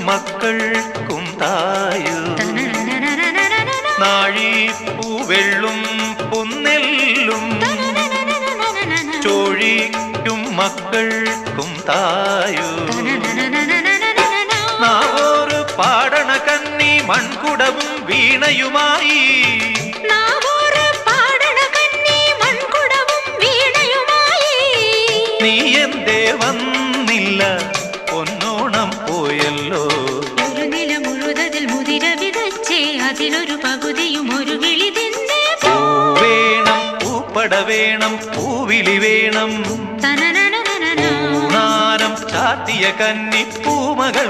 മക്കൾക്കും തായു നാഴിപ്പൂവെള്ളും പുന്നെല്ലും ചോഴിക്കും മക്കൾക്കും തായു നാവോറ് പാടണ കന്നി മൺകുടവും വീണയുമായി നീ എന്തേ വന്നില്ല പൊന്നോണം പോയല്ലോ ഒരു നില മുഴുതതിൽ മുതിര വിതച്ചേ അതിലൊരു പകുതിയും ഒരു കിളി തിന്നേ പൂ വേണം പൂപ്പട വേണം പൂവിളി വേണം പൂനാനം ചാത്തിയ കന്നി പൂമകൾ